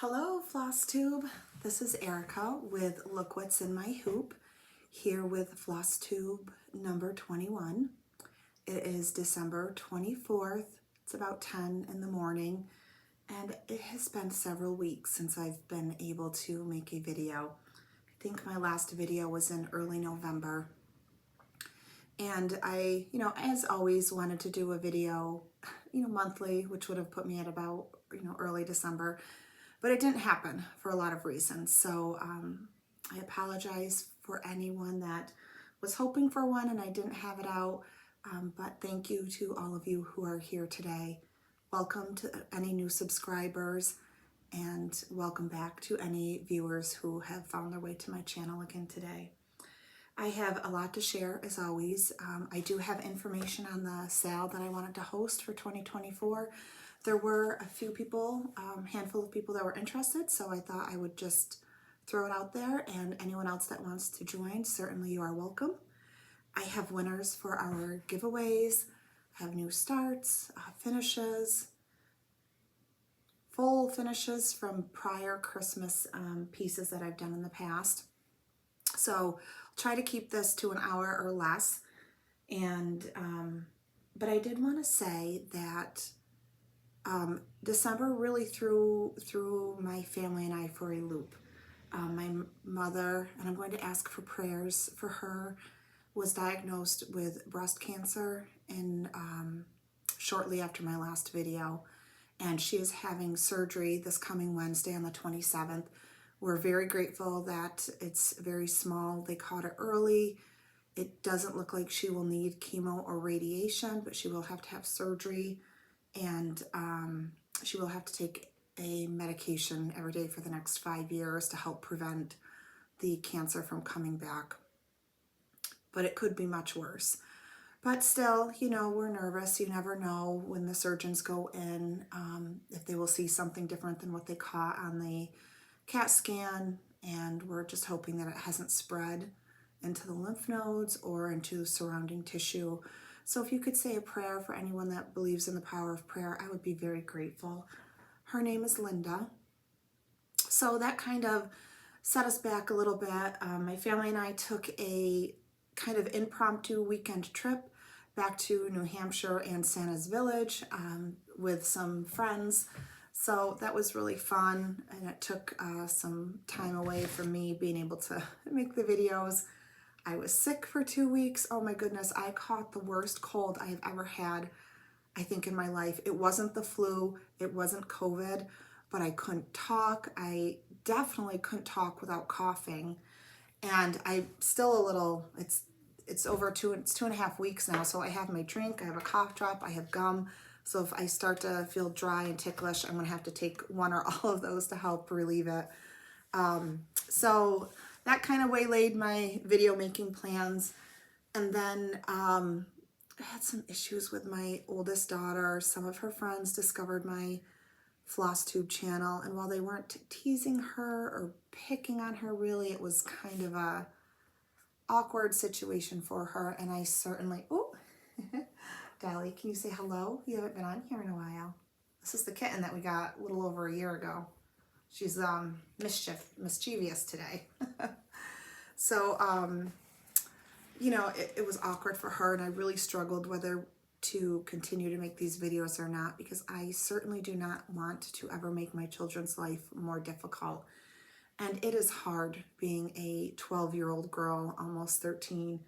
Hello Flosstube, this is Erica with Look What's in My Hoop, here with Flosstube number 21. It is December 24th, it's about 10 in the morning, and it has been several weeks since I've been able to make a video. I think my last video was in early November, and I, as always, wanted to do a video, monthly, which would have put me at about, early December. But it didn't happen for a lot of reasons. So I apologize for anyone that was hoping for one and I didn't have it out. But thank you to all of you who are here today. Welcome to any new subscribers and welcome back to any viewers who have found their way to my channel again today. I have a lot to share as always. I do have information on the sale that I wanted to host for 2024. There were a few people, handful of people that were interested, so I thought I would just throw it out there, and anyone else that wants to join, certainly you are welcome. I have winners for our giveaways, I have new starts, finishes, full finishes from prior Christmas pieces that I've done in the past. So I'll try to keep this to an hour or less, and but I did want to say that December really threw my family and I for a loop. My mother, and I'm going to ask for prayers for her, was diagnosed with breast cancer in shortly after my last video, and she is having surgery this coming Wednesday on the 27th. We're very grateful that it's very small. They caught it early. It doesn't look like she will need chemo or radiation, but she will have to have surgery. And she will have to take a medication every day for the next 5 years to help prevent the cancer from coming back. But it could be much worse. But still, we're nervous. You never know when the surgeons go in, if they will see something different than what they caught on the CAT scan. And we're just hoping that it hasn't spread into the lymph nodes or into the surrounding tissue. So if you could say a prayer for anyone that believes in the power of prayer, I would be very grateful. Her name is Linda. So that kind of set us back a little bit. My family and I took a kind of impromptu weekend trip back to New Hampshire and Santa's Village with some friends. So that was really fun, and it took some time away from me being able to make the videos. I was sick for 2 weeks. Oh my goodness, I caught the worst cold I have ever had, I think, in my life. It wasn't the flu, it wasn't COVID, but I couldn't talk. I definitely couldn't talk without coughing. And I'm still a little, it's over it's 2.5 weeks now, so I have my drink, I have a cough drop, I have gum. So if I start to feel dry and ticklish, I'm gonna have to take one or all of those to help relieve it. So that kind of waylaid my video making plans. And then I had some issues with my oldest daughter. Some of her friends discovered my Flosstube channel, and while they weren't teasing her or picking on her really, it was kind of a awkward situation for her. And I certainly, oh, Dolly, can you say hello? You haven't been on here in a while. This is the kitten that we got a little over a year ago. She's mischievous today. So, it was awkward for her, and I really struggled whether to continue to make these videos or not, because I certainly do not want to ever make my children's life more difficult. And it is hard being a 12-year-old girl, almost 13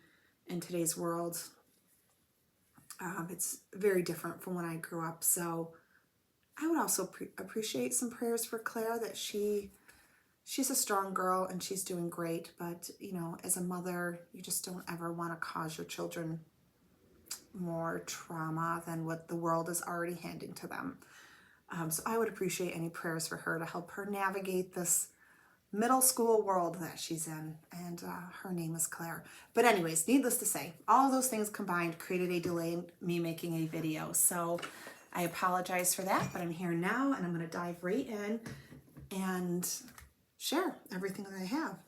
in today's world. It's very different from when I grew up. So I would also appreciate some prayers for Claire, that she's a strong girl and she's doing great. But, as a mother, you just don't ever want to cause your children more trauma than what the world is already handing to them. So I would appreciate any prayers for her to help her navigate this middle school world that she's in. And her name is Claire. But anyways, needless to say, all those things combined created a delay in me making a video. So I apologize for that, but I'm here now, and I'm going to dive right in and share everything that I have.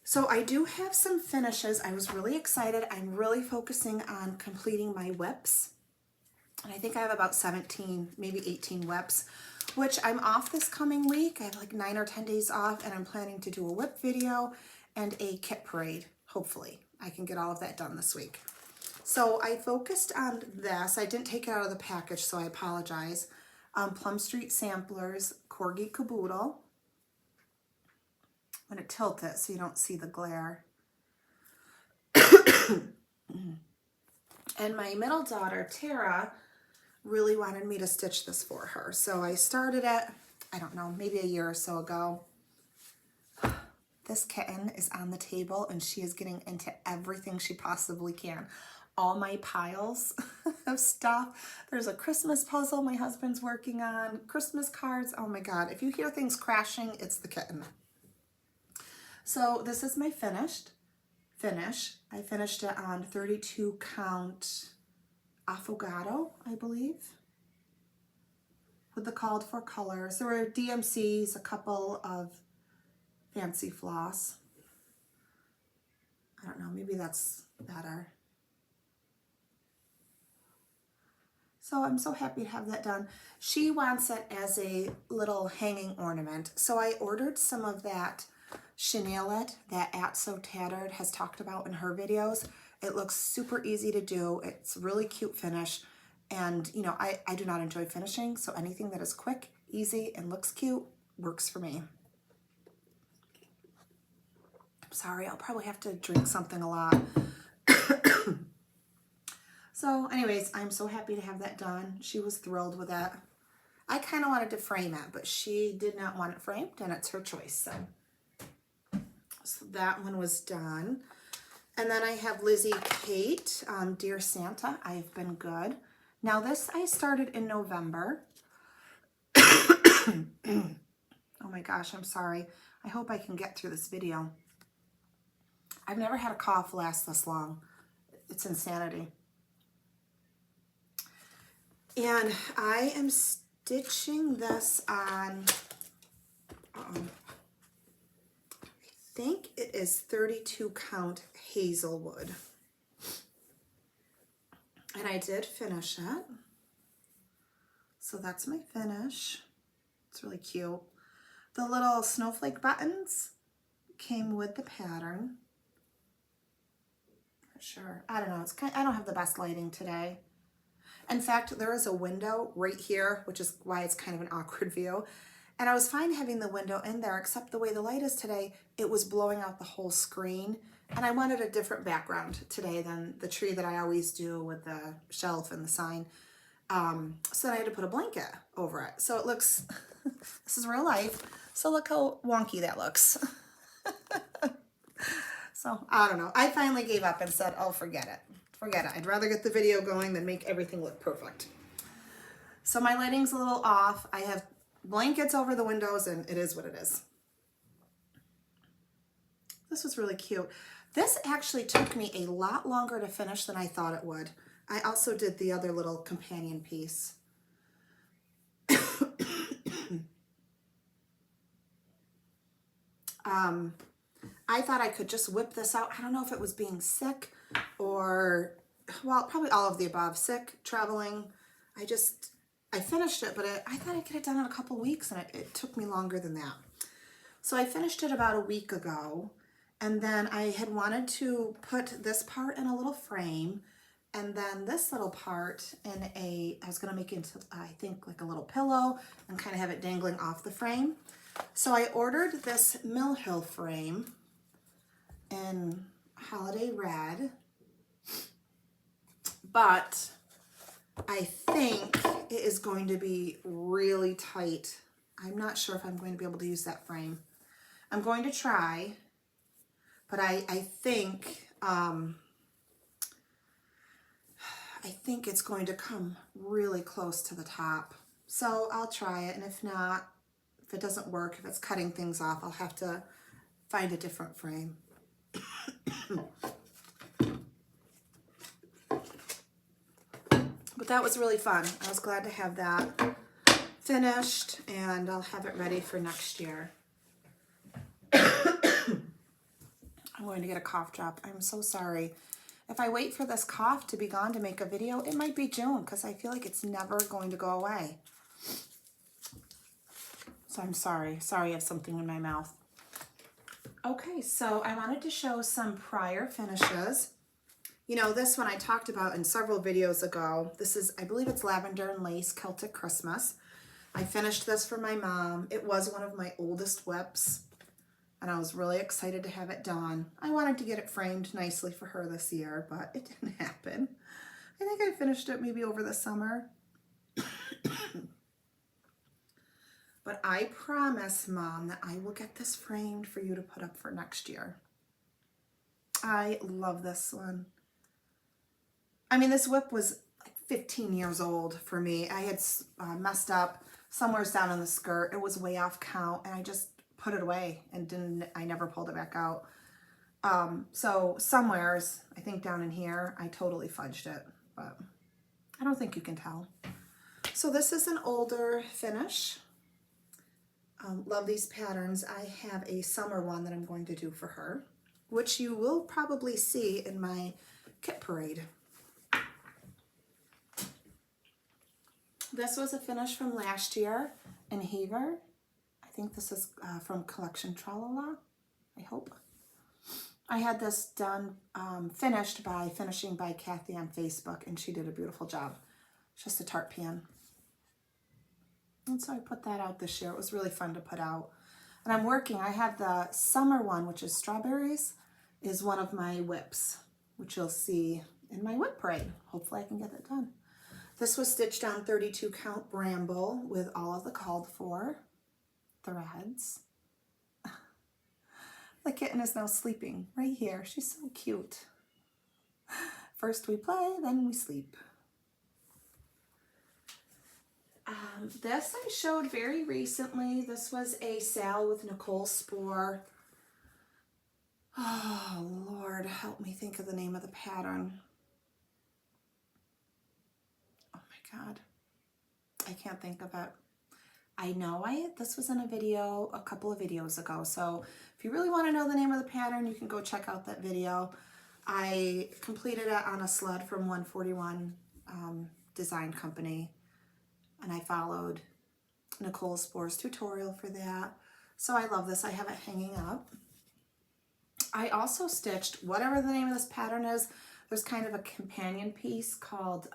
So I do have some finishes. I was really excited. I'm really focusing on completing my whips. And I think I have about 17, maybe 18 whips, which I'm off this coming week. I have like 9 or 10 days off, and I'm planning to do a whip video and a kit parade. Hopefully I can get all of that done this week. So I focused on this. I didn't take it out of the package, so I apologize. Plum Street Samplers Corgi Caboodle. I'm going to tilt it so you don't see the glare. And my middle daughter, Tara, really wanted me to stitch this for her. So I started it, I don't know, maybe a year or so ago. This kitten is on the table and she is getting into everything she possibly can. All my piles of stuff. There's a Christmas puzzle my husband's working on, Christmas cards. Oh my God, if you hear things crashing, it's the kitten. So this is my finish. I finished it on 32 count Affogato, I believe, with the called for colors. There were DMCs, a couple of fancy floss. I don't know, maybe that's better. So I'm so happy to have that done. She wants it as a little hanging ornament. So I ordered some of that chenille that At So Tattered has talked about in her videos. It looks super easy to do. It's really cute finish. And you know, I do not enjoy finishing, so anything that is quick, easy, and looks cute works for me. I'm sorry, I'll probably have to drink something a lot. So anyways, I'm so happy to have that done. She was thrilled with it. I kind of wanted to frame it, but she did not want it framed, and it's her choice. So that one was done. And then I have Lizzie Kate, Dear Santa, I've Been Good. Now this I started in November. Oh my gosh, I'm sorry. I hope I can get through this video. I've never had a cough last this long. It's insanity. And I am stitching this on, I think it is 32 count Hazelwood. And I did finish it. So that's my finish. It's really cute. The little snowflake buttons came with the pattern. Not sure. I don't know. It's kind of, I don't have the best lighting today. In fact, there is a window right here, which is why it's kind of an awkward view. And I was fine having the window in there, except the way the light is today, it was blowing out the whole screen. And I wanted a different background today than the tree that I always do with the shelf and the sign. So I had to put a blanket over it. So it looks, this is real life. So look how wonky that looks. So I don't know. I finally gave up and said, oh, forget it. Forget it. I'd rather get the video going than make everything look perfect. So my lighting's a little off. I have blankets over the windows and it is what it is. This was really cute. This actually took me a lot longer to finish than I thought it would. I also did the other little companion piece. I thought I could just whip this out. I don't know if it was being sick or, well, probably all of the above. Sick, traveling. I finished it, but I thought I could have done it in a couple weeks, and it took me longer than that. So I finished it about a week ago, and then I had wanted to put this part in a little frame, and then this little part in I was going to make it into, I think, like a little pillow and kind of have it dangling off the frame. So I ordered this Mill Hill frame in Holiday Red, but I think it is going to be really tight. I'm not sure if I'm going to be able to use that frame. I'm going to try, but I think it's going to come really close to the top. So I'll try it, and if not, if it doesn't work, if it's cutting things off, I'll have to find a different frame. But that was really fun. I was glad to have that finished, and I'll have it ready for next year. I'm going to get a cough drop. I'm so sorry. If I wait for this cough to be gone to make a video, it might be June because I feel like it's never going to go away. So I'm sorry. Sorry I have something in my mouth. Okay, so I wanted to show some prior finishes. You know, this one I talked about in several videos ago. This is, I believe it's Lavender and Lace Celtic Christmas. I finished this for my mom. It was one of my oldest whips, and I was really excited to have it done. I wanted to get it framed nicely for her this year, but it didn't happen. I think I finished it maybe over the summer. But I promise, Mom, that I will get this framed for you to put up for next year. I love this one. I mean, this whip was like 15 years old for me. I had messed up somewhere down on the skirt. It was way off count, and I just put it away and I never pulled it back out. So somewheres, I think down in here, I totally fudged it, but I don't think you can tell. So this is an older finish. Love these patterns. I have a summer one that I'm going to do for her, which you will probably see in my kit parade. This was a finish from last year in Heaver. I think this is from Collection Tralala, I hope. I had this done, finished by Finishing by Kathy on Facebook, and she did a beautiful job. It's just a tart pan. And so I put that out this year. It was really fun to put out. And I'm working, I have the summer one, which is strawberries, is one of my whips, which you'll see in my whip parade. Hopefully I can get it done. This was stitched on 32 count Bramble with all of the called for threads. The kitten is now sleeping right here. She's so cute. First we play, then we sleep. This I showed very recently. This was a SAL with Nicole Spohr. Oh, Lord, help me think of the name of the pattern. Oh my God. I can't think of it. I know this was in a video a couple of videos ago. So if you really want to know the name of the pattern, you can go check out that video. I completed it on a sled from 141 Design Company. And I followed Nicole Spohr's tutorial for that. So I love this. I have it hanging up. I also stitched, whatever the name of this pattern is, there's kind of a companion piece called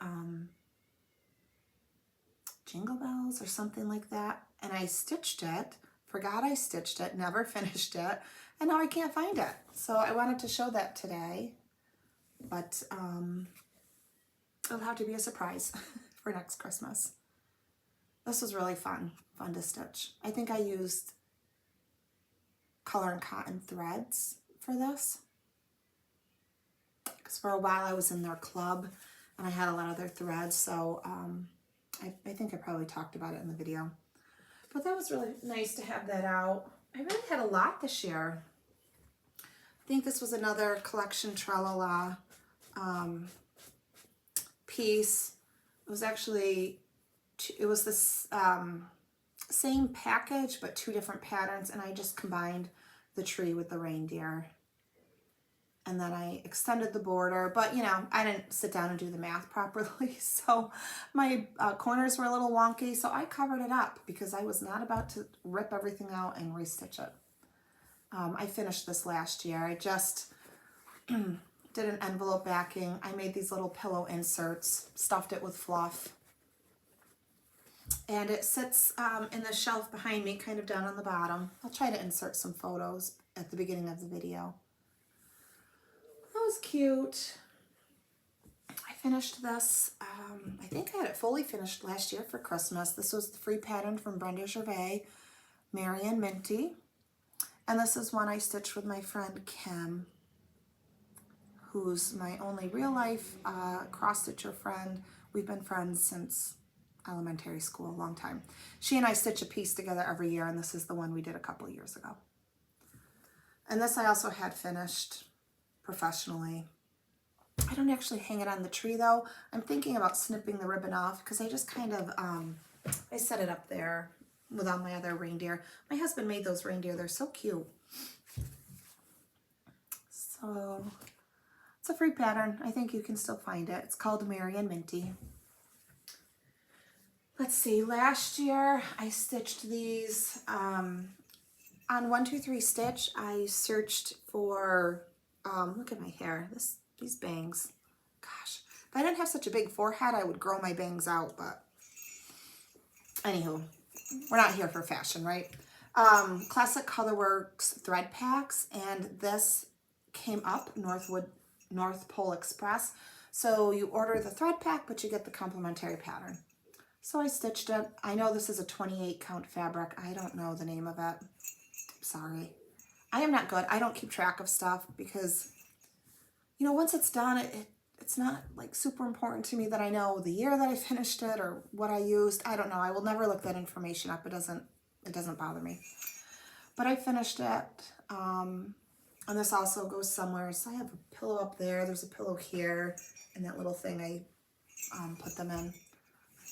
Jingle Bells or something like that. And I stitched it, forgot I stitched it, never finished it, and now I can't find it. So I wanted to show that today, but it'll have to be a surprise for next Christmas. This was really fun to stitch. I think I used color and cotton threads for this, because for a while I was in their club and I had a lot of their threads, so I think I probably talked about it in the video. But that was really nice to have that out. I really had a lot this year. I think this was another Collection Tralala piece. It was actually, it was this same package but two different patterns, and I just combined the tree with the reindeer. And then I extended the border, but you know, I didn't sit down and do the math properly, so my corners were a little wonky, so I covered it up because I was not about to rip everything out and restitch it. I finished this last year. I just did an envelope backing. I made these little pillow inserts, stuffed it with fluff, and it sits in the shelf behind me, kind of down on the bottom. I'll try to insert some photos at the beginning of the video. That was cute. I finished this, I think I had it fully finished last year for Christmas. This was the free pattern from Brenda Gervais, Marion Minty. And this is one I stitched with my friend Kim, who's my only real life cross-stitcher friend. We've been friends since elementary school, a long time. She and I stitch a piece together every year, and this is the one we did a couple of years ago. And this I also had finished professionally. I don't actually hang it on the tree though. I'm thinking about snipping the ribbon off because I just kind of, I set it up there with all my other reindeer. My husband made those reindeer. They're so cute. So It's a free pattern. I think you can still find it. It's called Merry and Minty. Let's see, last year I stitched these on 123 Stitch. I searched for, look at my hair, these bangs. Gosh, if I didn't have such a big forehead, I would grow my bangs out, but anywho, we're not here for fashion, right? Classic Colorworks thread packs, and this came up North Pole Express. So you order the thread pack, but you get the complimentary pattern. So I stitched it. I know this is a 28 count fabric. I don't know the name of it. Sorry. I am not good. I don't keep track of stuff because, you know, once it's done, it's not like super important to me that I know the year that I finished it or what I used. I don't know. I will never look that information up. It doesn't bother me. But I finished it. And this also goes somewhere. So I have a pillow up there. There's a pillow here. And that little thing I put them in.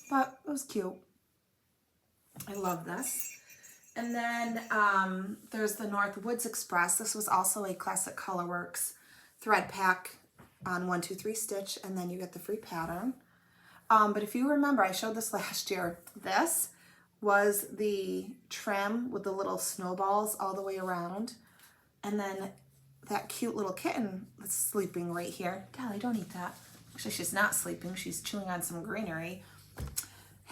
But it was cute. I love this. And then there's the North Woods Express. This was also a Classic Colorworks thread pack on 123 Stitch, and then you get the free pattern. But if you remember, I showed this last year. This was the trim with the little snowballs all the way around. And then that cute little kitten that's sleeping right here. Dolly, don't eat that. Actually, she's not sleeping. She's chewing on some greenery.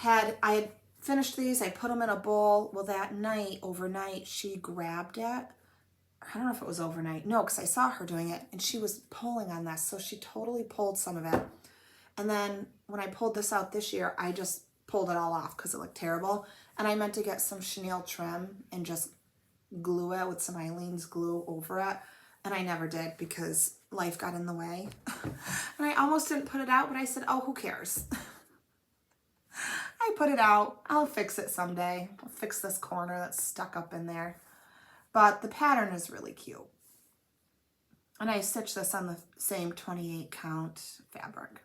I had finished these. I put them in a bowl. Well, that night, overnight, she grabbed it. I don't know if it was overnight. No, because I saw her doing it, and she was pulling on this. So she totally pulled some of it. And then when I pulled this out this year, I just pulled it all off because it looked terrible. And I meant to get some chenille trim and just glue it with some Eileen's glue over it. And I never did because life got in the way. And I almost didn't put it out, but I said, oh, who cares? I put it out. I'll fix it someday. I'll fix this corner that's stuck up in there. But the pattern is really cute. And I stitched this on the same 28 count fabric.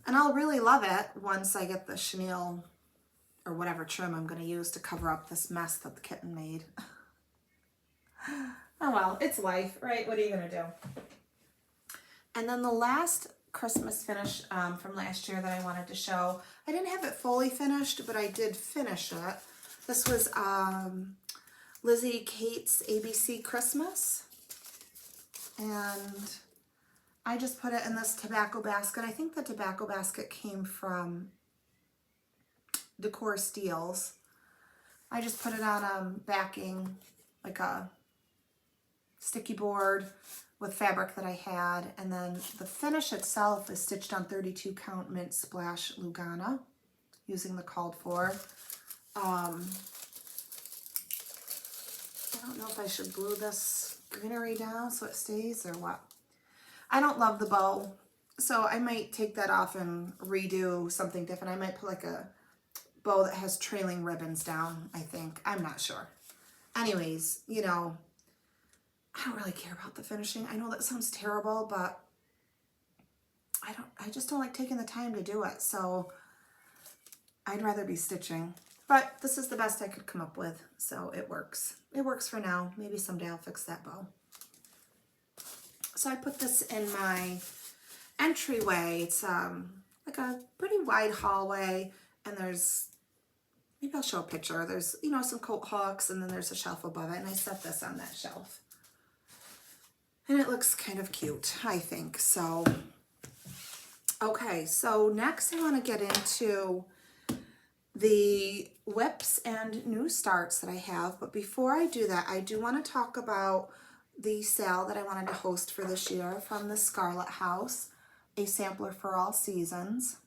And I'll really love it once I get the chenille or whatever trim I'm going to use to cover up this mess that the kitten made. Oh well, it's life, right? What are you going to do? And then the last Christmas finish from last year that I wanted to show. I didn't have it fully finished, but I did finish it. This was Lizzie Kate's ABC Christmas. And I just put it in this tobacco basket. I think the tobacco basket came from Decor Steels. I just put it on backing, like a sticky board with fabric that I had, and then the finish itself is stitched on 32 count Mint Splash Lugana using the called for. I don't know if I should glue this greenery down so it stays or what. I don't love the bow, so I might take that off and redo something different. I might put like a bow that has trailing ribbons down, I think. I'm not sure. Anyways, you know, I don't really care about the finishing. I know that sounds terrible, but I just don't like taking the time to do it. So I'd rather be stitching. But this is the best I could come up with, so it works. It works for now. Maybe someday I'll fix that bow. So I put this in my entryway. It's like a pretty wide hallway, and there's, maybe I'll show a picture. There's, you know, some coat hooks, and then there's a shelf above it, and I set this on that shelf. And it looks kind of cute, I think. So, okay, so next I want to get into the whips and new starts that I have. But before I do that, I do want to talk about the sale that I wanted to host for this year from the Scarlet House, a sampler for all seasons.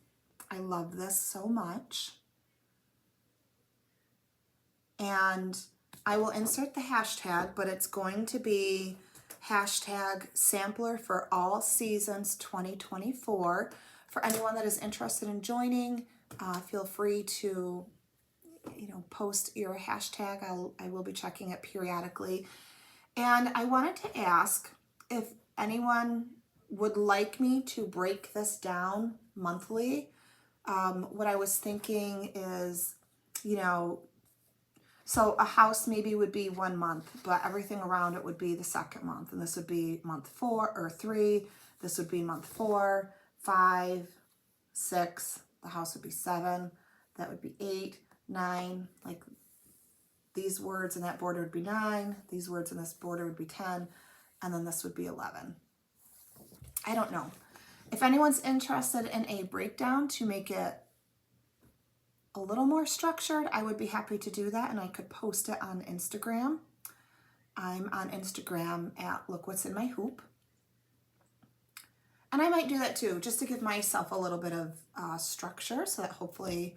I love this so much. And I will insert the hashtag, but it's going to be hashtag sampler for all seasons 2024. For anyone that is interested in joining, feel free to, you know, post your hashtag. I will be checking it periodically. And I wanted to ask if anyone would like me to break this down monthly. What I was thinking is, you know, So a house maybe would be 1 month, but everything around it would be the second month. And this would be month 4 or 3. This would be month 4, 5, 6. The house would be 7. That would be 8, 9. Like these words in that border would be 9. These words in this border would be 10. And then this would be 11. I don't know. If anyone's interested in a breakdown to make it a little more structured, I would be happy to do that, and I could post it on Instagram. I'm on Instagram at Look What's in My Hoop. And I might do that too, just to give myself a little bit of structure so that hopefully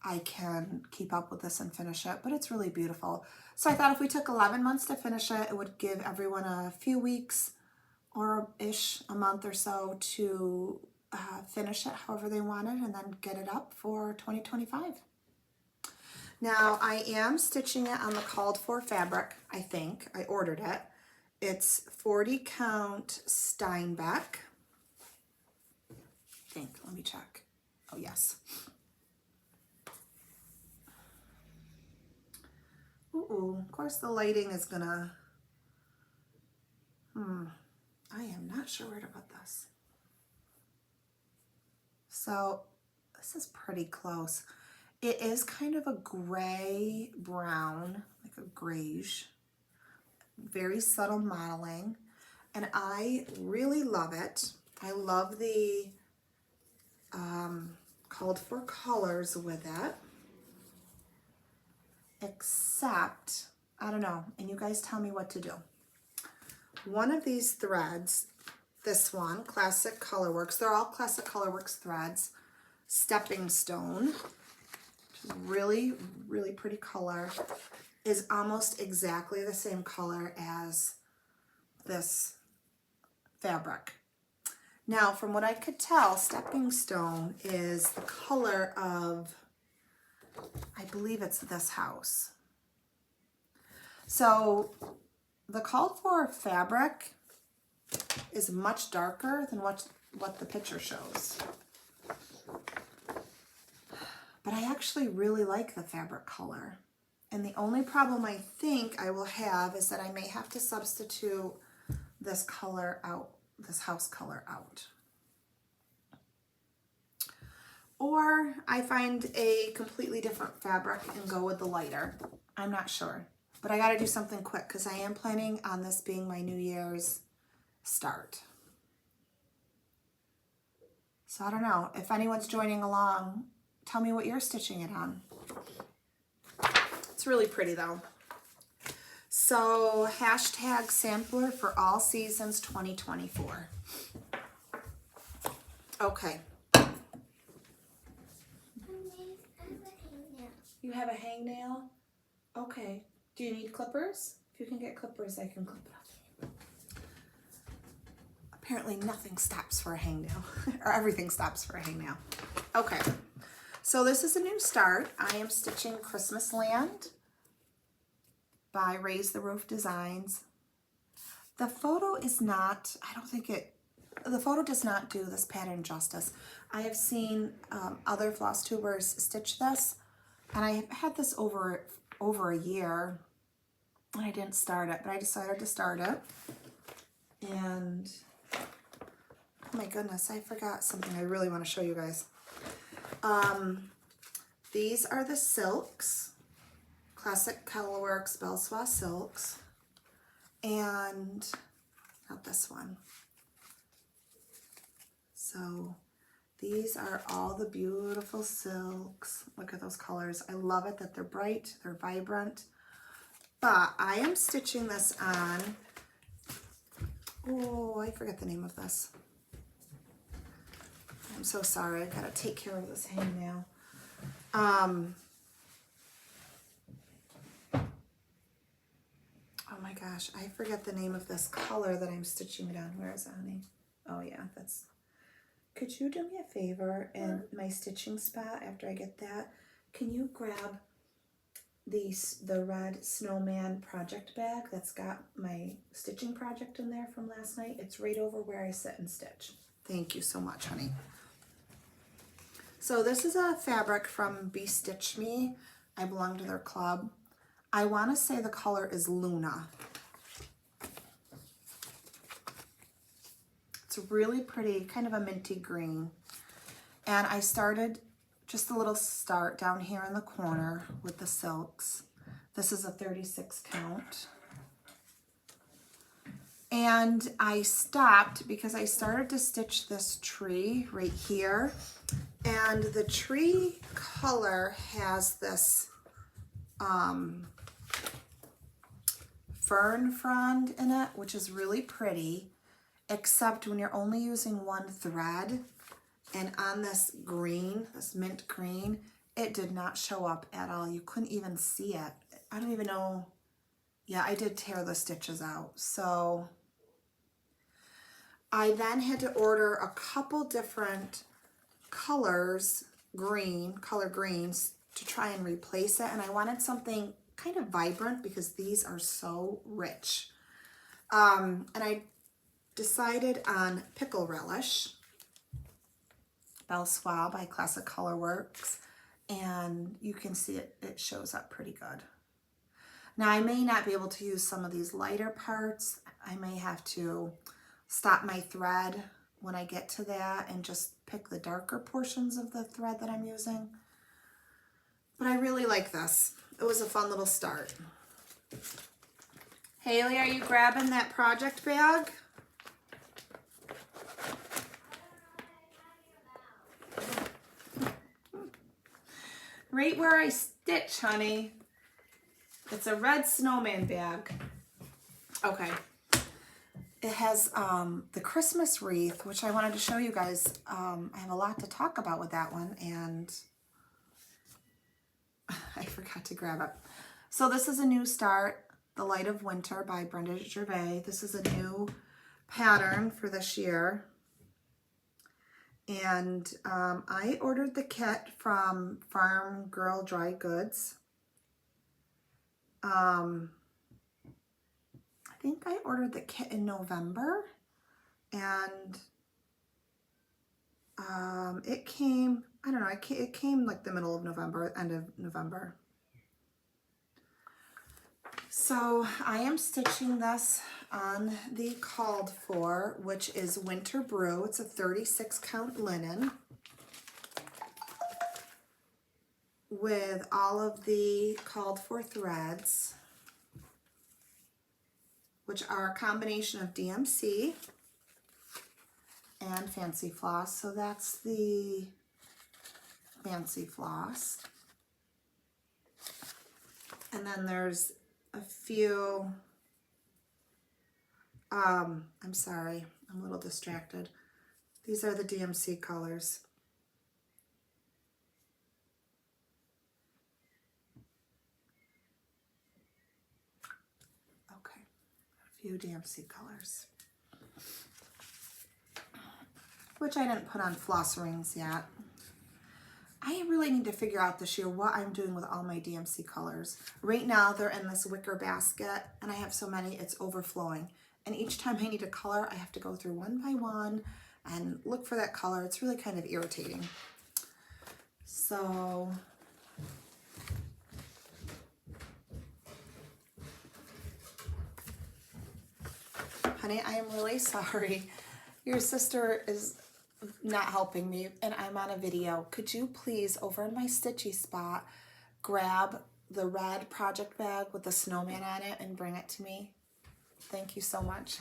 I can keep up with this and finish it, but it's really beautiful. So I thought if we took 11 months to finish it, it would give everyone a few weeks or ish, a month or so to finish it however they wanted and then get it up for 2025. Now I am stitching it on the called for fabric, I think. I ordered it. It's 40 count Steinbeck. I think, let me check. Oh yes. Ooh, of course the lighting is gonna, I am not sure where to put this. So this is pretty close. It is kind of a gray brown, like a grayish, very subtle modeling, and I really love it. I love the called for colors with it, except, I don't know, and you guys tell me what to do. One of these threads, this one, Classic Colorworks, they're all Classic Colorworks threads, Stepping Stone, which is really, really pretty color, is almost exactly the same color as this fabric. Now, from what I could tell, Stepping Stone is the color of, I believe it's this house. So the called for fabric is much darker than what the picture shows. But I actually really like the fabric color. And the only problem I think I will have is that I may have to substitute this color out, this house color out. Or I find a completely different fabric and go with the lighter. I'm not sure. But I gotta do something quick because I am planning on this being my New Year's start. So I don't know. If anyone's joining along, tell me what you're stitching it on. It's really pretty though. So hashtag sampler for all seasons 2024. Okay. You have a hangnail? Okay. Do you need clippers? If you can get clippers, I can clip it up. Apparently nothing stops for a hangnail, or everything stops for a hangnail. Okay, so this is a new start. I am stitching Christmas Land by Raise the Roof Designs. The photo is not, I don't think it, the photo does not do this pattern justice. I have seen other floss tubers stitch this, and I have had this over a year, and I didn't start it, but I decided to start it. And oh my goodness, I forgot something I really want to show you guys. These are the silks, Classic Colorworks Belswa silks, and not this one. So these are all the beautiful silks. Look at those colors. I love it that they're bright, they're vibrant. But I am stitching this on, oh, I forget the name of this. I'm so sorry, I gotta take care of this hangnail. Oh my gosh, I forget the name of this color that I'm stitching it on. Where is it, honey? Oh yeah, that's, could you do me a favor in my stitching spot after I get that? Can you grab the red snowman project bag that's got my stitching project in there from last night? It's right over where I sit and stitch. Thank you so much, honey. So this is a fabric from Be Stitch Me. I belong to their club. I want to say the color is Luna. It's really pretty, kind of a minty green. And I started just a little start down here in the corner with the silks. This is a 36 count. And I stopped because I started to stitch this tree right here. And the tree color has this fern frond in it, which is really pretty, except when you're only using one thread. And on this green, this mint green, it did not show up at all. You couldn't even see it. I don't even know. Yeah, I did tear the stitches out. So I then had to order a couple different colors, color greens, to try and replace it. And I wanted something kind of vibrant because these are so rich. And I decided on Pickle Relish, Belle Soie by Classic Colorworks, and you can see it shows up pretty good. Now I may not be able to use some of these lighter parts. I may have to stop my thread when I get to that and just pick the darker portions of the thread that I'm using. But I really like this. It was a fun little start. Haley, are you grabbing that project bag? Right where I stitch, honey. It's a red snowman bag. Okay. It has the Christmas wreath, which I wanted to show you guys. I have a lot to talk about with that one, and I forgot to grab it. So this is a new start, The Light of Winter by Brenda Gervais. This is a new pattern for this year. And I ordered the kit from Farm Girl Dry Goods. I think I ordered the kit in November, and it came, I don't know, it came like the middle of November, end of November. So I am stitching this on the called for, which is Winter Brew. It's a 36 count linen with all of the called for threads, which are a combination of DMC and Fancy Floss. So that's the Fancy Floss. And then there's a few, I'm sorry, I'm a little distracted. These are the DMC colors. Okay, a few DMC colors, which I didn't put on floss rings yet. I really need to figure out this year what I'm doing with all my DMC colors. Right now they're in this wicker basket, and I have so many it's overflowing. And each time I need a color, I have to go through one by one and look for that color. It's really kind of irritating. So honey, I am really sorry. Your sister is not helping me and I'm on a video. Could you please, over in my stitchy spot, grab the red project bag with the snowman on it and bring it to me? Thank you so much.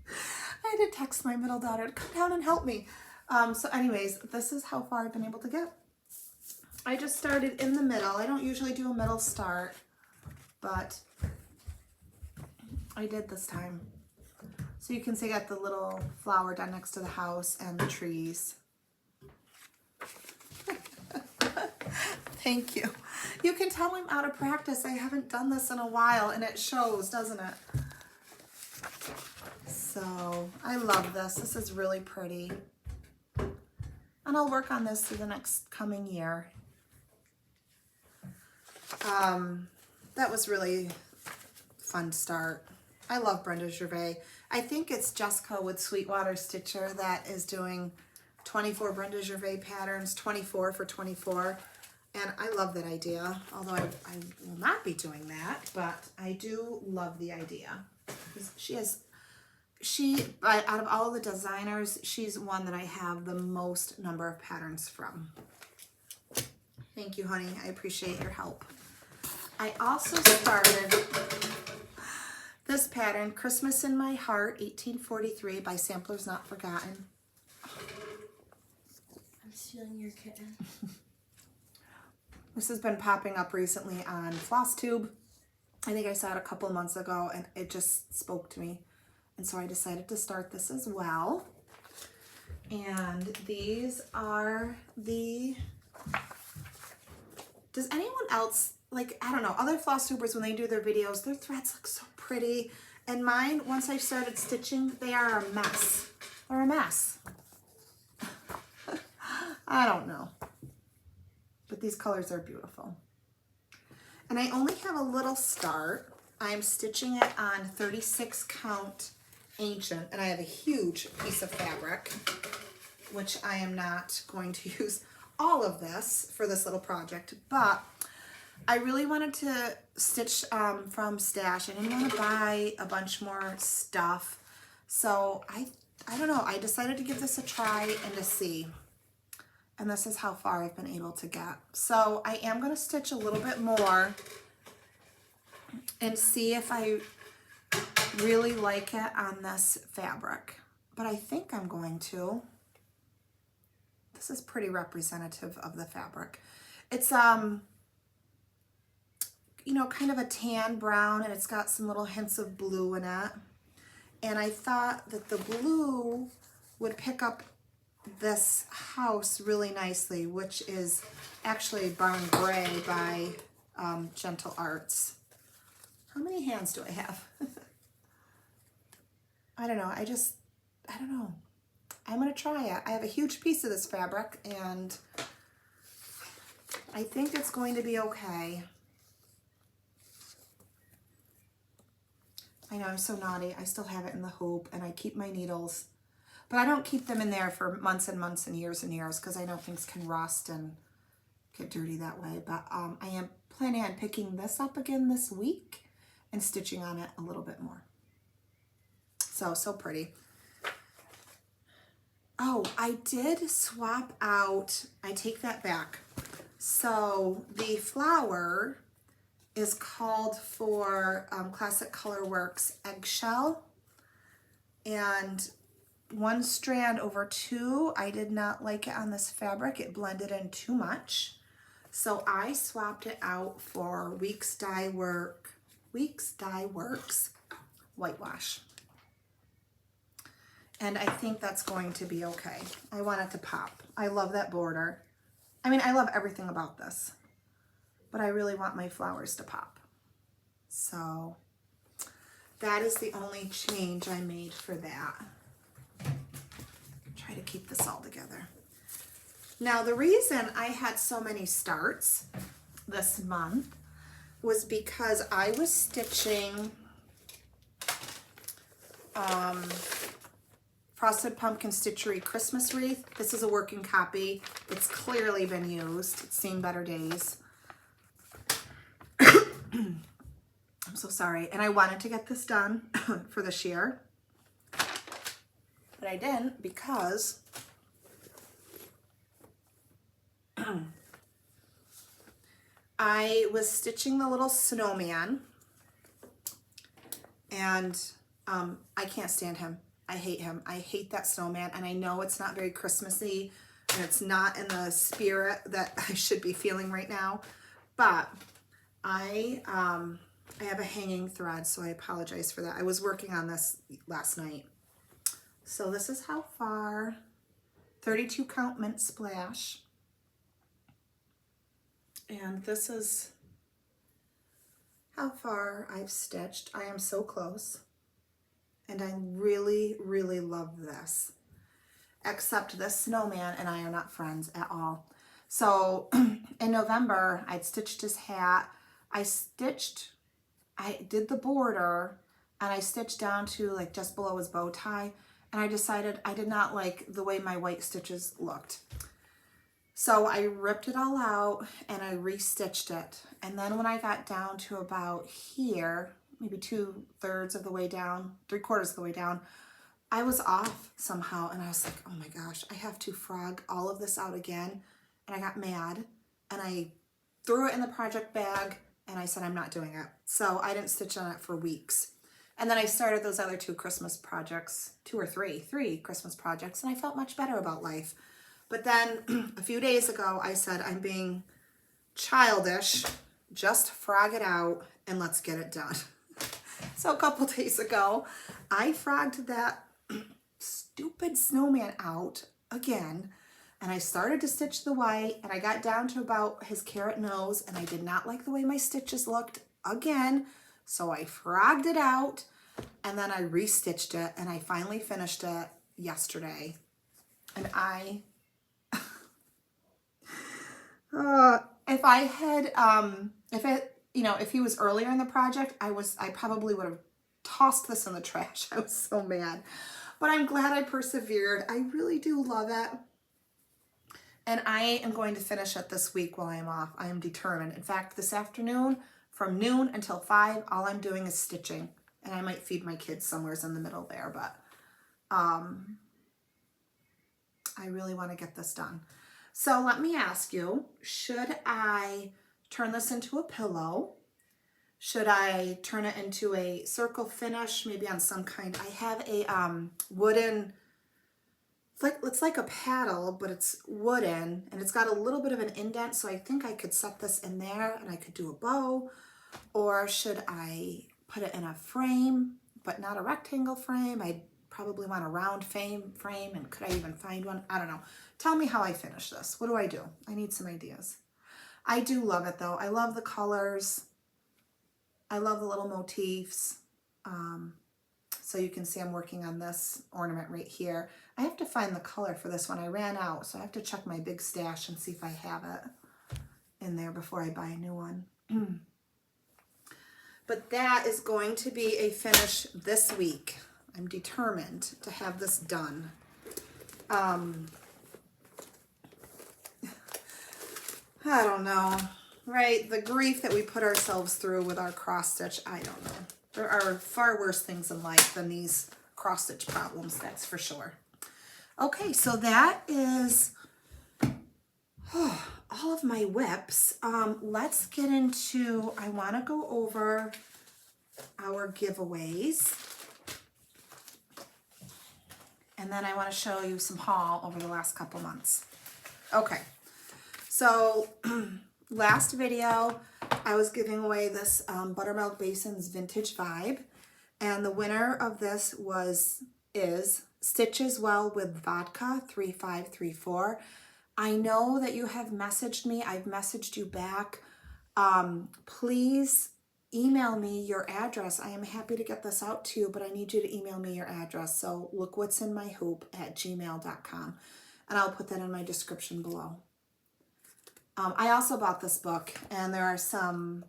I had to text my middle daughter to come down and help me. So anyways, this is how far I've been able to get. I just started in the middle. I don't usually do a middle start, but I did this time. So you can see I got the little flower done next to the house and the trees. Thank you. You can tell I'm out of practice. I haven't done this in a while and it shows, doesn't it? So I love this. This is really pretty. And I'll work on this through the next coming year. That was really fun start. I love Brenda Gervais. I think it's Jessica with Sweetwater Stitcher that is doing 24 Brenda Gervais patterns, 24 for 24. And I love that idea, although I will not be doing that, but I do love the idea. Out of all the designers, she's one that I have the most number of patterns from. Thank you, honey. I appreciate your help. I also started this pattern, Christmas in My Heart, 1843 by Samplers Not Forgotten. I'm stealing your kitten. This has been popping up recently on Flosstube. I think I saw it a couple months ago and it just spoke to me. And so I decided to start this as well. And these are the... Does anyone else, like, I don't know, other Flosstubers, when they do their videos, their threads look so pretty. And mine, once I started stitching, they are a mess. They're a mess. I don't know. But these colors are beautiful. And I only have a little start. I'm stitching it on 36 count ancient, and I have a huge piece of fabric, which I am not going to use all of this for this little project, but I really wanted to stitch from stash. I didn't want to buy a bunch more stuff, so I don't know, I decided to give this a try and to see. And this is how far I've been able to get. So I am going to stitch a little bit more and see if I really like it on this fabric. But I think I'm going to. This is pretty representative of the fabric. It's, you know, kind of a tan brown, and it's got some little hints of blue in it. And I thought that the blue would pick up this house really nicely, which is actually Barn Gray by Gentle Arts. How many hands do I have? I don't know. I don't know. I'm going to try it. I have a huge piece of this fabric, and I think it's going to be okay. I know, I'm so naughty. I still have it in the hoop, and I keep my needles. But I don't keep them in there for months and months and years because I know things can rust and get dirty that way. But I am planning on picking this up again this week and stitching on it a little bit more. So pretty. Oh, I did swap out, I take that back. So the flower is called for Classic Colorworks Eggshell. And one strand over two, I did not like it on this fabric. It blended in too much. So I swapped it out for Weeks Dye Works Whitewash. And I think that's going to be okay. I want it to pop. I love that border. I mean, I love everything about this, but I really want my flowers to pop. So that is the only change I made for that. Try to keep this all together. Now, the reason I had so many starts this month was because I was stitching Frosted Pumpkin Stitchery Christmas Wreath. This is a working copy. It's clearly been used. It's seen better days. I'm so sorry. And I wanted to get this done for this year, but I didn't because I was stitching the little snowman, and I can't stand him. I hate him. I hate that snowman, and I know it's not very Christmassy, and it's not in the spirit that I should be feeling right now, but I have a hanging thread, so I apologize for that. I was working on this last night. So this is how far. 32 count mint splash. And this is how far I've stitched. I am so close. And I really, really love this. Except this snowman and I are not friends at all. So in November, I'd stitched his hat. I did the border, and I stitched down to like just below his bow tie. And I decided I did not like the way my white stitches looked. So I ripped it all out and I restitched it. And then when I got down to about here, maybe 2/3 of the way down, 3/4 of the way down, I was off somehow. And I was like, oh my gosh, I have to frog all of this out again. And I got mad and I threw it in the project bag and I said, I'm not doing it. So I didn't stitch on it for weeks. And then I started those other 2 Christmas projects, 2 or 3 Christmas projects, and I felt much better about life. But then a few days ago, I said, I'm being childish, just frog it out and let's get it done. So a couple days ago, I frogged that stupid snowman out again, and I started to stitch the white, and I got down to about his carrot nose, and I did not like the way my stitches looked again, so I frogged it out, and then I restitched it, and I finally finished it yesterday. And if he was earlier in the project, I probably would have tossed this in the trash. I was so mad, but I'm glad I persevered. I really do love it. And I am going to finish it this week while I am off. I am determined. In fact, this afternoon from noon until 5, all I'm doing is stitching, and I might feed my kids somewhere in the middle there, but I really want to get this done. So let me ask you, should I turn this into a pillow? Should I turn it into a circle finish, maybe on some kind? I have a wooden, it's like a paddle, but it's wooden, and it's got a little bit of an indent, so I think I could set this in there and I could do a bow. Or should I put it in a frame, but not a rectangle frame? I probably want a round frame, and could I even find one? I don't know. Tell me how I finish this. What do? I need some ideas. I do love it though. I love the colors. I love the little motifs. So you can see I'm working on this ornament right here. I have to find the color for this one. I ran out, so I have to check my big stash and see if I have it in there before I buy a new one. But that is going to be a finish this week. I'm determined to have this done. I don't know, right? The grief that we put ourselves through with our cross stitch, I don't know. There are far worse things in life than these cross stitch problems, that's for sure. Okay, so that is all of my whips. Let's get into, I want to go over our giveaways. And then I want to show you some haul over the last couple months. Okay, so last video, I was giving away this Buttermilk Basin's Vintage Vibe. And the winner of this is Stitches Well with Vodka 3534. I know that you have messaged me. I've messaged you back. Please email me your address. I am happy to get this out to you, but I need you to email me your address. So lookwhat'sinmyhoop@gmail.com, and I'll put that in my description below. I also bought this book, and there are some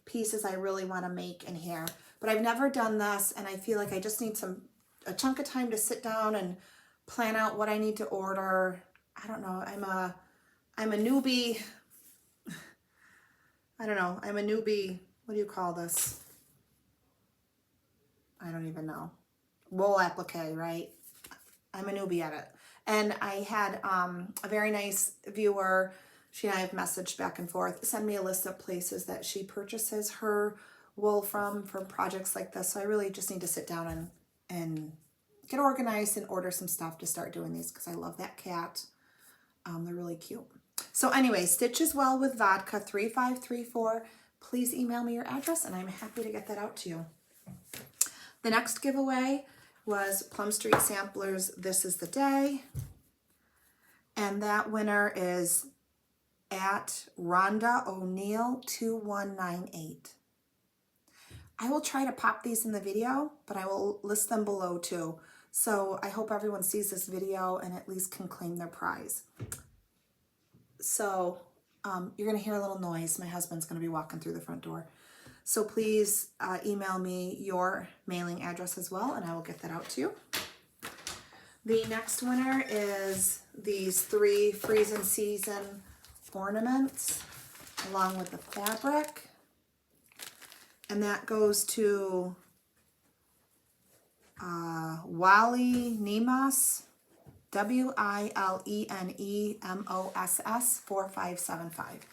pieces I really want to make in here, but I've never done this, and I feel like I just need a chunk of time to sit down and plan out what I need to order. I don't know. I'm a newbie. I don't know. I'm a newbie. What do you call this? I don't even know. Wool applique, right? I'm a newbie at it. And I had a very nice viewer. She and I have messaged back and forth. Send me a list of places that she purchases her wool from projects like this. So I really just need to sit down and get organized and order some stuff to start doing these, because I love that cat. They're really cute. So anyway, Stitches Well with Vodka 3534. Please email me your address, and I'm happy to get that out to you. The next giveaway was Plum Street Samplers This Is the Day. And that winner is at Rhonda O'Neill 2198. I will try to pop these in the video, but I will list them below too. So I hope everyone sees this video and at least can claim their prize. So you're going to hear a little noise. My husband's going to be walking through the front door. So please email me your mailing address as well, and I will get that out to you. The next winner is these 3 Feeezin season ornaments along with the fabric. And that goes to Wally Nemos, WILENEMOSS 4575.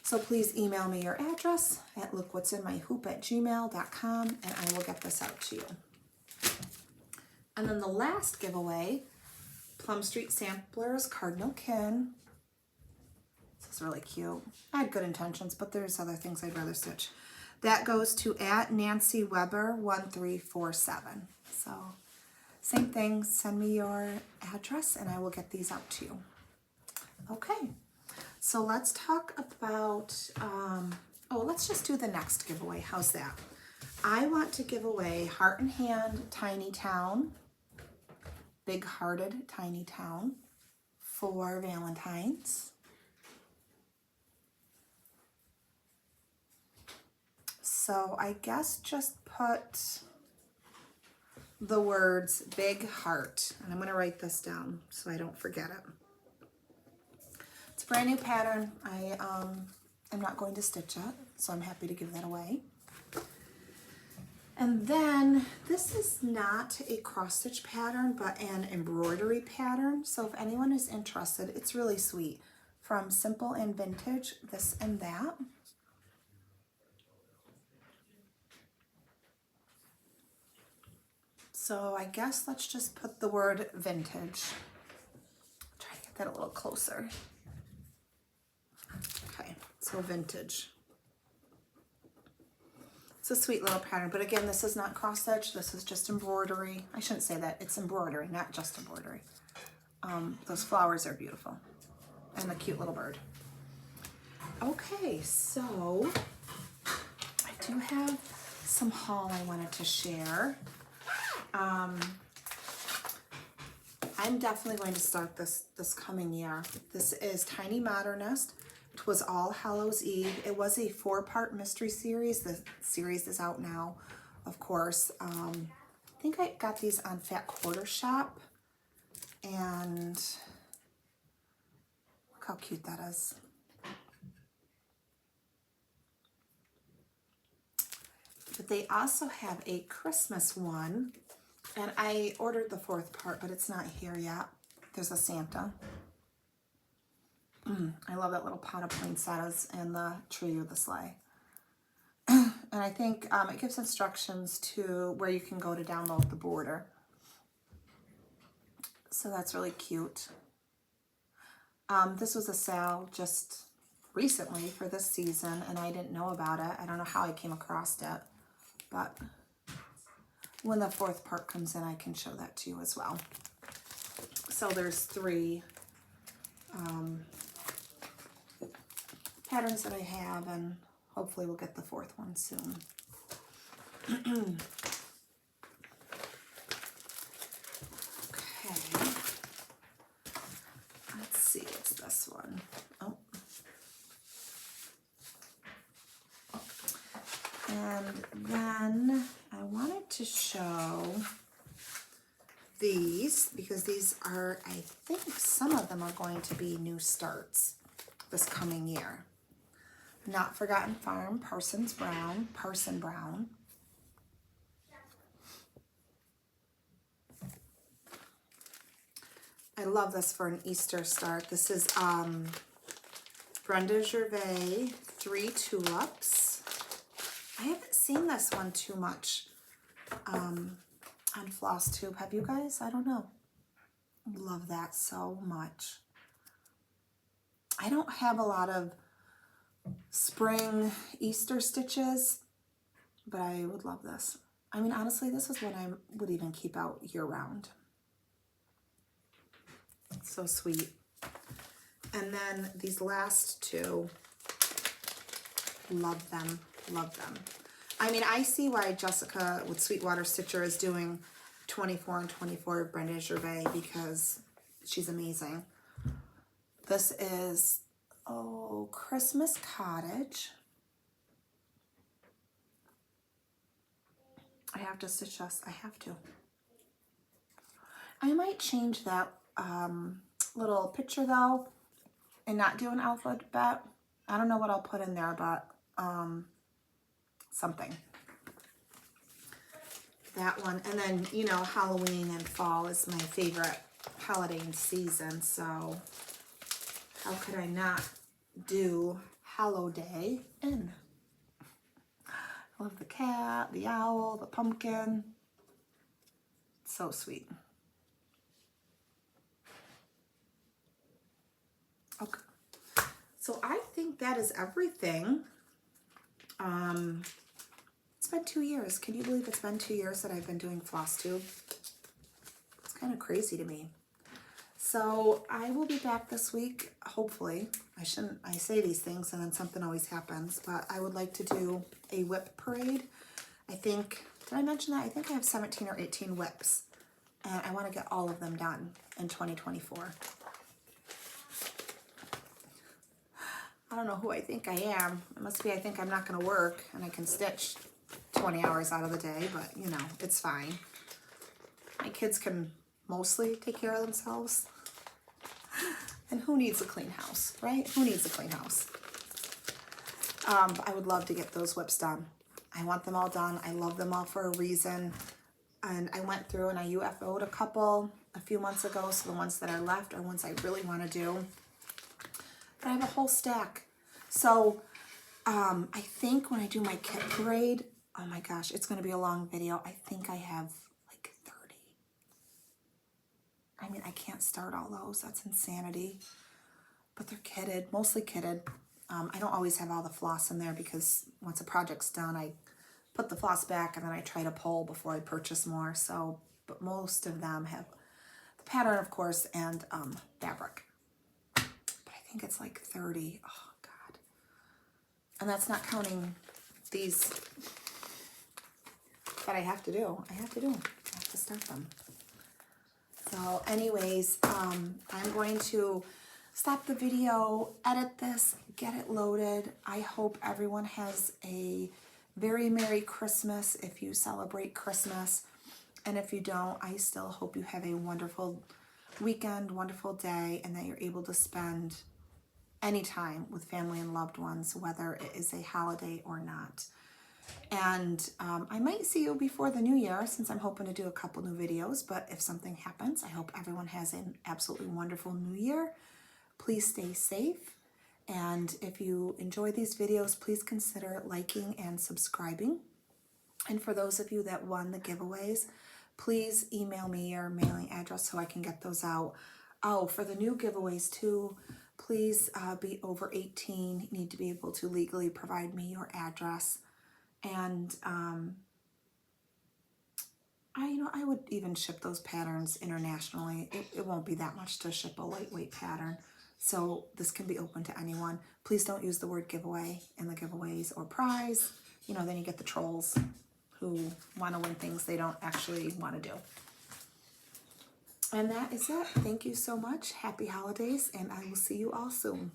So please email me your address at lookwhat'sinmyhoop@gmail.com and I will get this out to you. And then the last giveaway, Plum Street Samplers Cardinal Sin. This is really cute. I had good intentions, but there's other things I'd rather stitch. That goes to @NancyWeber1347. So same thing, send me your address and I will get these out to you. Okay, so let's talk about, let's just do the next giveaway. How's that? I want to give away Heart and Hand Tiny Town, Big Hearted Tiny Town for Valentine's. So I guess just put the words Big Heart, and I'm going to write this down so I don't forget it. It's a brand new pattern. I am not going to stitch it, so I'm happy to give that away. And then this is not a cross stitch pattern, but an embroidery pattern. So if anyone is interested, it's really sweet. From Simple and Vintage, this and that. So I guess let's just put the word vintage. Try to get that a little closer. Okay, so vintage. It's a sweet little pattern, but again, this is not cross stitch. This is just embroidery. I shouldn't say that. It's embroidery, not just embroidery. Those flowers are beautiful, and the cute little bird. Okay, so I do have some haul I wanted to share. I'm definitely going to start this coming year. This is Tiny Modernist. It was All Hallows Eve. It was a 4-part mystery series. The series is out now, of course. I think I got these on Fat Quarter Shop. And look how cute that is. But they also have a Christmas one. And I ordered the 4th part, but it's not here yet. There's a Santa. I love that little pot of poinsettias and the tree or the sleigh. And I think it gives instructions to where you can go to download the border. So that's really cute. This was a sale just recently for this season, and I didn't know about it. I don't know how I came across it, but when the 4th part comes in, I can show that to you as well. So there's 3 patterns that I have, and hopefully we'll get the 4th one soon. Okay. Let's see, it's this one. Oh. And then I wanted to show these because these are, I think some of them are going to be new starts this coming year. Not Forgotten Farm, Parson Brown. I love this for an Easter start. This is Brenda Gervais, 3 Tulips. I haven't seen this one too much on Flosstube. Have you guys? I don't know. Love that so much. I don't have a lot of spring Easter stitches, but I would love this. I mean, honestly, this is what I would even keep out year round. It's so sweet. And then these last 2, love them. I mean, I see why Jessica with Sweetwater Stitcher is doing 24 and 24 Brenda Gervais because she's amazing. This is, Christmas Cottage. I have to stitch this. I have to. I might change that little picture though and not do an alphabet. I don't know what I'll put in there, but something. That one. And then, you know, Halloween and fall is my favorite holiday season. So how could I not do Hallowday in? I love the cat, the owl, the pumpkin. So sweet. Okay. So I think that is everything. It's been 2 years. Can you believe it's been 2 years that I've been doing Flosstube? It's kind of crazy to me. So I will be back this week, hopefully. I say these things and then something always happens, but I would like to do a whip parade. I think, did I mention that? I think I have 17 or 18 whips, and I want to get all of them done in 2024. I don't know who I think I am. It must be I think I'm not going to work and I can stitch 20 hours out of the day, but you know, it's fine. My kids can mostly take care of themselves. And who needs a clean house, right? Who needs a clean house? I would love to get those whips done. I want them all done. I love them all for a reason. And I went through and I UFO'd a couple a few months ago, so the ones that are left are ones I really want to do. But I have a whole stack. So I think when I do my kit parade, oh my gosh, it's going to be a long video. I think I have like 30. I mean, I can't start all those. That's insanity. But they're kitted, mostly kitted. I don't always have all the floss in there because once a project's done, I put the floss back and then I try to pull before I purchase more. So, but most of them have the pattern, of course, and fabric. But I think it's like 30. Oh, God. And that's not counting these that I have to do. I have to start them. So anyways, I'm going to stop the video, edit this, get it loaded. I hope everyone has a very Merry Christmas if you celebrate Christmas. And if you don't, I still hope you have a wonderful weekend, wonderful day, and that you're able to spend any time with family and loved ones, whether it is a holiday or not. And I might see you before the new year since I'm hoping to do a couple new videos, but if something happens, I hope everyone has an absolutely wonderful new year. Please stay safe. And if you enjoy these videos, please consider liking and subscribing. And for those of you that won the giveaways, please email me your mailing address so I can get those out. Oh, for the new giveaways too, please be over 18. You need to be able to legally provide me your address. And I would even ship those patterns internationally. It won't be that much to ship a lightweight pattern. So this can be open to anyone. Please don't use the word giveaway in the giveaways or prize. You know, then you get the trolls who want to win things they don't actually want to do. And that is it. Thank you so much. Happy holidays, and I will see you all soon.